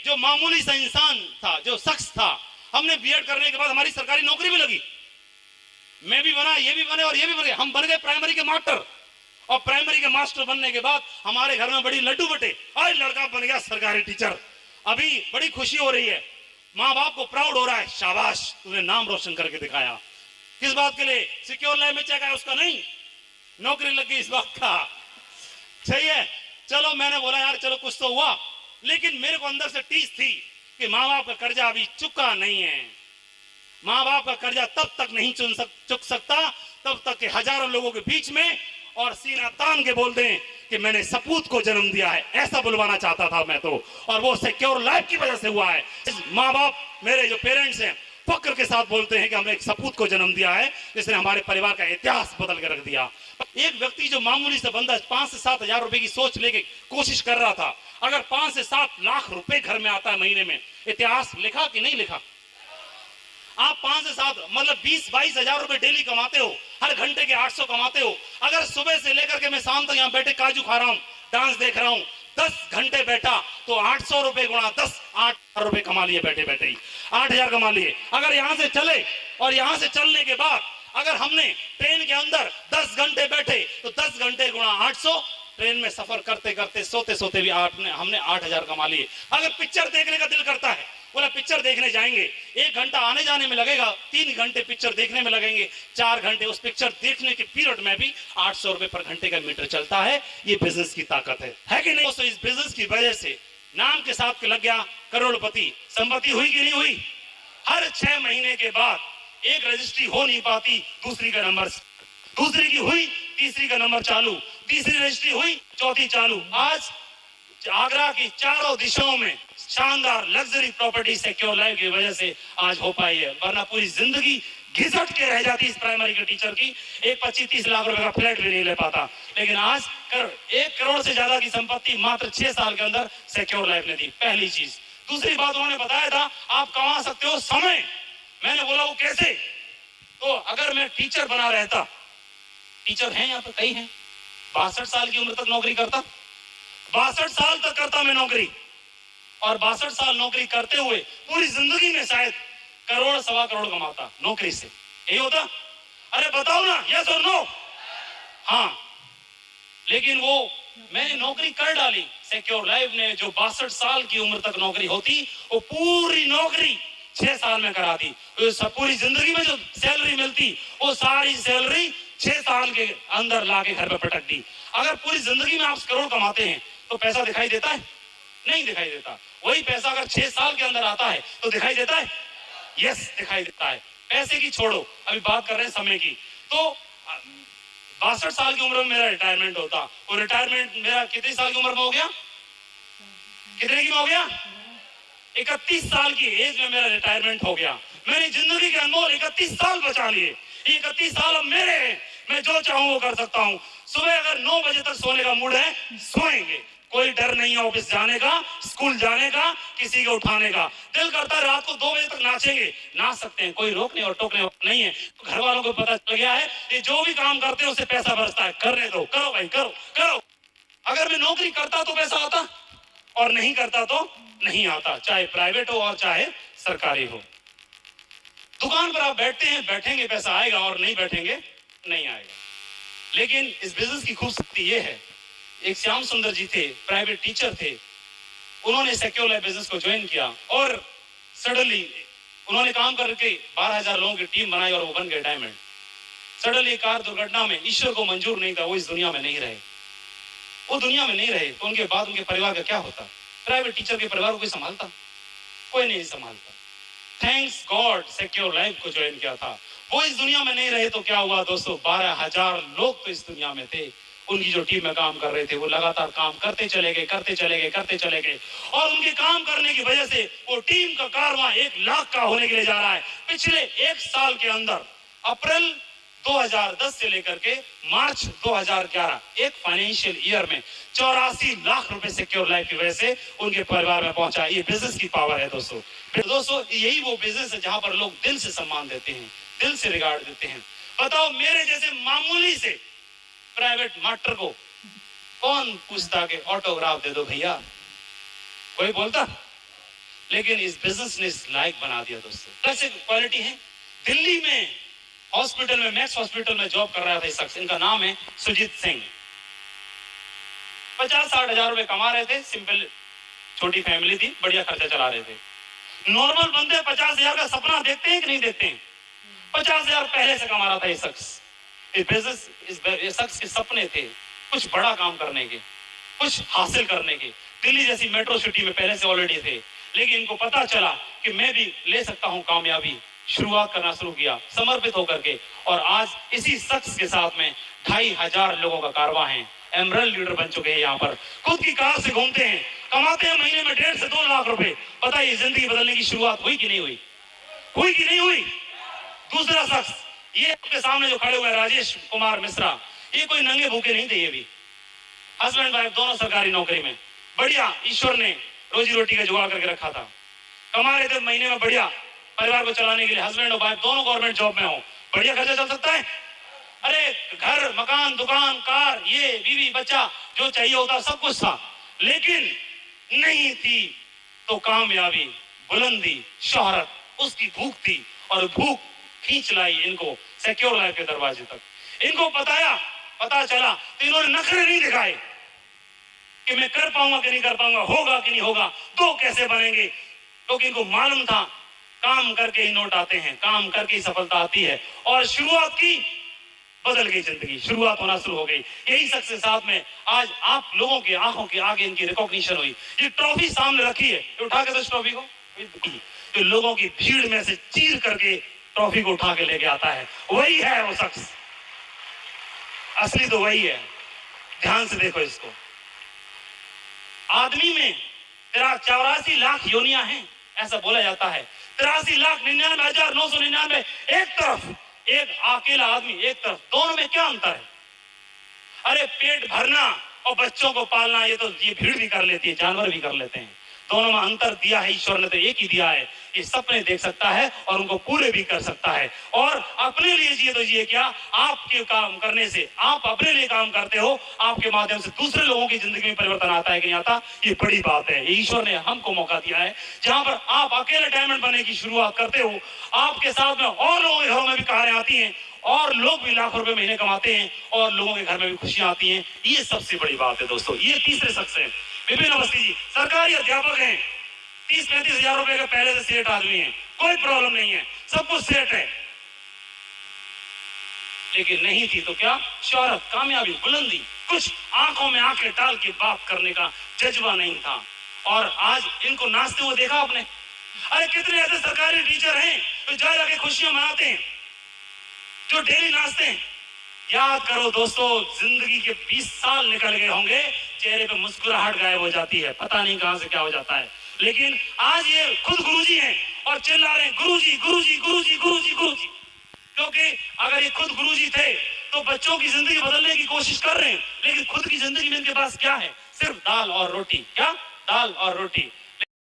जो मामूली सा इंसान था, जो शख्स था, हमने बीएड करने के बाद हमारी सरकारी नौकरी भी लगी, मैं भी बना, ये भी बने और ये भी बने, हम बन गए प्राइमरी के मास्टर। और प्राइमरी के मास्टर बनने के बाद हमारे घर में बड़ी लड्डू बटे, आज लड़का बन गया सरकारी टीचर। अभी बड़ी खुशी हो रही है, माँ बाप को प्राउड हो रहा है, शाबाश तूने नाम रोशन करके दिखाया। किस बात के लिए? सिक्योर लाइफ में चेक आया उसका, नहीं नौकरी लग गई इस बात का। सही है, चलो मैंने बोला यार चलो कुछ तो हुआ, लेकिन मेरे को अंदर से टीस थी कि माँ बाप का कर्जा अभी चुका नहीं है। माँ बाप का कर्जा तब तक नहीं चुक सकता तब तक कि हजारों लोगों के बीच में और सीना तान के बोल दें कि मैंने सपूत को जन्म दिया है। ऐसा बुलवाना चाहता था मैं तो, और वो सिक्योर लाइफ की वजह से हुआ है। माँ बाप, मेरे जो पेरेंट्स हैं, फक्र के साथ बोलते हैं कि हमने एक सपूत को जन्म दिया है जिसने हमारे परिवार का इतिहास बदल के रख दिया। एक व्यक्ति जो मामूली से बंदा 5 से 7 हजार रुपए की सोच लेके कोशिश कर रहा था, अगर 5 से 7 लाख रुपए घर में आता है महीने में, इतिहास लिखा कि नहीं लिखा? आप 5 से 7 मतलब 20-22 हजार रुपए डेली कमाते हो, हर घंटे के 800 कमाते हो। अगर सुबह से लेकर के मैं शाम तक यहाँ बैठे काजू खा रहा हूँ, डांस देख रहा हूँ, 10 घंटे बैठा तो 800 रुपए गुणा 10, 8 रुपए कमा लिए बैठे बैठे ही, 8,000 कमा लिए। अगर यहाँ से चले और यहाँ से चलने के बाद अगर हमने ट्रेन के अंदर 10 घंटे बैठे तो 10 घंटे गुणा 800, ट्रेन में सफर करते करते सोते सोते भी हमने 8,000 कमा लिए। अगर पिक्चर देखने का दिल करता है, बोला पिक्चर देखने जाएंगे, 1 घंटा आने जाने में लगेगा, 3 घंटे पिक्चर देखने में लगेंगे, 4 घंटे उस पिक्चर देखने के पीरियड में भी 800 रुपए पर घंटे का मीटर चलता है। ये बिजनेस की ताकत है कि नहीं दोस्तों? इस बिजनेस की वजह से नाम के साथ लग गया करोड़पति। संपत्ति हुई कि नहीं हुई? हर 6 महीने के बाद एक रजिस्ट्री हो नहीं पाती, दूसरी का नंबर, दूसरी की हुई, तीसरी का नंबर चालू, तीसरी रजिस्ट्री हुई, चौथी चालू। आज आगरा की चारों दिशाओं में शानदार लग्जरी प्रॉपर्टी सिक्योर लाइफ की वजह से आज हो पाई है, वरना पूरी जिंदगी घिसट के रह जाती इस प्राइमरी के टीचर की। एक 25-30 लाख रुपए का फ्लैट भी नहीं ले पाता, लेकिन आज 1 करोड़ से ज्यादा की संपत्ति मात्र 6 साल के अंदर सिक्योर लाइफ ने दी। पहली चीज। दूसरी बात उन्होंने बताया था आप कमा सकते हो समय। मैंने बोला वो कैसे? तो अगर मैं टीचर बना रहता, टीचर हैं यहाँ पर कई हैं, 62 साल की उम्र तक नौकरी करता, 62 साल तक करता मैं नौकरी, और 62 साल नौकरी करते हुए पूरी जिंदगी में शायद करोड़ सवा करोड़ कमाता नौकरी से। यही होता? अरे बताओ ना, यस और नो? हाँ, लेकिन वो मैंने नौकरी कर डाली। सिक्योर लाइफ ने जो 62 साल की उम्र तक नौकरी होती, वो पूरी नौकरी 6 साल में करा दी। पूरी जिंदगी में जो सैलरी मिलती, वो सारी सैलरी 6 साल के अंदर लाके घर पे पटक दी। अगर पूरी जिंदगी में आप करोड़ कमाते हैं तो पैसा दिखाई देता है? नहीं दिखाई देता। वही पैसा अगर 6 साल के अंदर आता है तो दिखाई देता है? यस, दिखाई देता है। पैसे की छोड़ो, अभी बात कर रहे हैं समय की। तो 62 साल की उम्र में मेरा रिटायरमेंट होता, और रिटायरमेंट मेरा कितनी साल की उम्र में हो गया? कितने की में हो गया? 31 साल की एज में मेरा रिटायरमेंट हो गया। मैंने जिंदगी के अनमोल 31 साल बचा लिए। 31 साल अब मेरे हैं, मैं जो चाहूं वो कर सकता हूं। सुबह अगर 9 बजे तक सोने का मूड है, सोएंगे, कोई डर नहीं है ऑफिस जाने का, स्कूल जाने का, किसी को उठाने का। दिल करता है रात को 2 बजे तक नाचेंगे, नाच सकते हैं, कोई रोकने और टोकने नहीं है। तो घर वालों को पता चल गया है कि जो भी काम करते हैं उससे पैसा बरसता है, करने दो, करो भाई, करो करो। अगर मैं नौकरी करता तो पैसा आता, और नहीं करता तो नहीं आता, चाहे प्राइवेट हो और चाहे सरकारी हो। दुकान पर आप बैठते हैं, बैठेंगे पैसा आएगा, और नहीं बैठेंगे नहीं आएगा। लेकिन इस बिजनेस की खूबसूरती ये है, एक श्याम सुंदर जी थे, प्राइवेट टीचर थे, उन्होंने सिक्योर लाइफ बिजनेस को ज्वाइन किया, और सडनली उन्होंने काम करके 12,000 लोगों की टीम बनाई और वो बन गए डायमंड। सडनली कार दुर्घटना में ईश्वर को मंजूर नहीं था, वो इस दुनिया में नहीं रहे। वो दुनिया में नहीं रहे तो उनके बाद उनके परिवार का क्या होता? प्राइवेट टीचर के परिवार को कोई संभालता? कोई नहीं संभालता। थैंक्स गॉड सिक्योर लाइफ को ज्वाइन किया था। वो इस दुनिया में नहीं रहे तो क्या हुआ दोस्तों? 12,000 लोग तो इस दुनिया में थे, उनकी जो टीम में काम कर रहे थे वो लगातार काम करते चले गए, करते चले गए, करते चले गए, और उनके काम करने की वजह से वो टीम का कारवां 1 लाख का होने के लिए जा रहा है। पिछले 1 साल के अंदर अप्रैल 2010 से लेकर के मार्च 2011 एक फाइनेंशियल ईयर में 84 लाख रुपए सिक्योर लाइफ की वजह से उनके परिवार में पहुंचा। ये बिजनेस की पावर है दोस्तों। दोस्तों यही वो बिजनेस है जहां पर लोग दिल से सम्मान देते हैं, दिल से रिगार्ड देते हैं। बताओ मेरे जैसे मामूली से प्राइवेट मास्टर को कौन पूछता कि ऑटोग्राफ दे दो भैया? कोई बोलता? लेकिन इस बिजनेस ने इस लायक बना दिया दोस्तों। कैसे क्वालिटी है। दिल्ली में हॉस्पिटल में, मैक्स हॉस्पिटल में जॉब कर रहा था शख्स, इनका नाम है सुजीत सिंह। 50-60 हजार रुपए कमा रहे थे, सिंपल छोटी फैमिली थी, बढ़िया खर्चा चला रहे थे। नॉर्मल बंदे 50,000 का सपना देखते हैं कि नहीं देखते हैं? 50,000 पहले से कमा रहा था ये शख्स। इस शख्स के सपने थे कुछ बड़ा काम करने के, कुछ हासिल करने के। दिल्ली जैसी मेट्रो सिटी में पहले से ऑलरेडी थे, लेकिन इनको पता चला कि मैं भी ले सकता हूं कामयाबी। शुरुआत करना शुरू किया समर्पित होकर के, और आज इसी शख्स के साथ में 2,500 लोगों का कारवां है। एमरल्ड लीडर बन चुके हैं। यहाँ पर खुद की कार से घूमते हैं, कमाते हैं महीने में 1.5 से 2 लाख रुपए। बताइए जिंदगी बदलने की शुरुआत हुई कि नहीं हुई? हुई कि नहीं हुई? दूसरा शख्स ये आपके सामने जो खड़े हुए राजेश कुमार मिश्रा, ये कोई नंगे भूखे नहीं थे। ये भी हस्बैंड वाइफ दोनों सरकारी नौकरी में, बढ़िया ईश्वर ने रोजी रोटी का जुगाड़ करके रखा था। कमा रहे थे महीने में बढ़िया, परिवार को चलाने के लिए। हस्बैंड और वाइफ दोनों गवर्नमेंट जॉब में हो, बढ़िया खर्चा चल सकता है। अरे घर, मकान, दुकान, कार, ये बीवी बच्चा जो चाहिए होता सब कुछ था, लेकिन नहीं थी तो कामयाबी, बुलंदी, शोहरत, उसकी भूख थी, और भूख खींच लाई इनको सिक्योर लाइफ के दरवाजे तक। इनको पता चला तो इन्होंने नखरे नहीं दिखाए कि मैं कर पाऊंगा कि नहीं कर पाऊंगा, होगा कि नहीं होगा, दो कैसे बनेंगे, क्योंकि इनको मालूम था काम करके ही नोट आते हैं, काम करके ही सफलता आती है। और शुरुआत की, बदल गई जिंदगी, शुरुआत होना शुरू हो गई। यही शख्स के साथ में आज आप लोगों की आंखों के आगे इनकी रिकॉग्निशन हुई। ये ट्रॉफी सामने रखी है, उठा के तो इस ट्रॉफी को तो लोगों की भीड़ में से चीर करके ट्रॉफी को उठा के लेके आता है, वही है वो शख्स। असली तो वही है। ध्यान से देखो इसको। आदमी में 84 लाख योनियां हैं, ऐसा बोला जाता है। 83,99,999 एक तरफ, एक अकेला आदमी एक तरफ, दोनों में क्या अंतर है? अरे पेट भरना और बच्चों को पालना, ये तो ये भीड़ भी कर लेती है, जानवर भी कर लेते हैं। दोनों में अंतर दिया है ईश्वर ने, तो एक ही दिया है कि सपने देख सकता है और उनको पूरे भी कर सकता है। और अपने लिए जिए तो जिए क्या, आपके काम करने से, आप अपने लिए काम करते हो, आपके माध्यम से दूसरे लोगों की जिंदगी में परिवर्तन आता है कि नहीं आता, ये बड़ी बात है। ईश्वर ने हमको मौका दिया है जहां पर आप अकेले डायमंड बनने की शुरुआत करते हो, आपके साथ में और लोगों के घरों में भी कारें आती हैं, और लोग भी लाखों रुपए महीने कमाते हैं, और लोगों के घर में भी खुशियां आती हैं। ये सबसे बड़ी बात है दोस्तों। ये तीसरे शख्स हैं विपिन अवस्थी जी, सरकारी अध्यापक हैं, 30-35 हजार रुपए का पहले से सेठ आदमी है, कोई प्रॉब्लम नहीं है, सब कुछ सेट है। लेकिन नहीं थी तो क्या, शोहरत, कामयाबी, बुलंदी, कुछ आंखों में आंखें डाल के बात करने का जज्बा नहीं था। और आज इनको नाचते हुए देखा आपने। अरे कितने ऐसे सरकारी टीचर हैं जो जा जाके खुशियां मनाते हैं, जो डेली नाचते हैं। याद करो दोस्तों, जिंदगी के 20 साल निकल गए होंगे, चेहरे पे मुस्कुराहट गायब हो जाती है, पता नहीं कहां से क्या हो जाता है। लेकिन आज ये खुद गुरुजी हैं और चिल्ला रहे हैं गुरुजी गुरुजी गुरुजी गुरुजी गुरुजी, क्योंकि अगर ये खुद गुरुजी थे तो बच्चों की जिंदगी बदलने की कोशिश कर रहे हैं, लेकिन खुद की जिंदगी में इनके पास क्या है? सिर्फ दाल और रोटी। क्या? दाल और रोटी।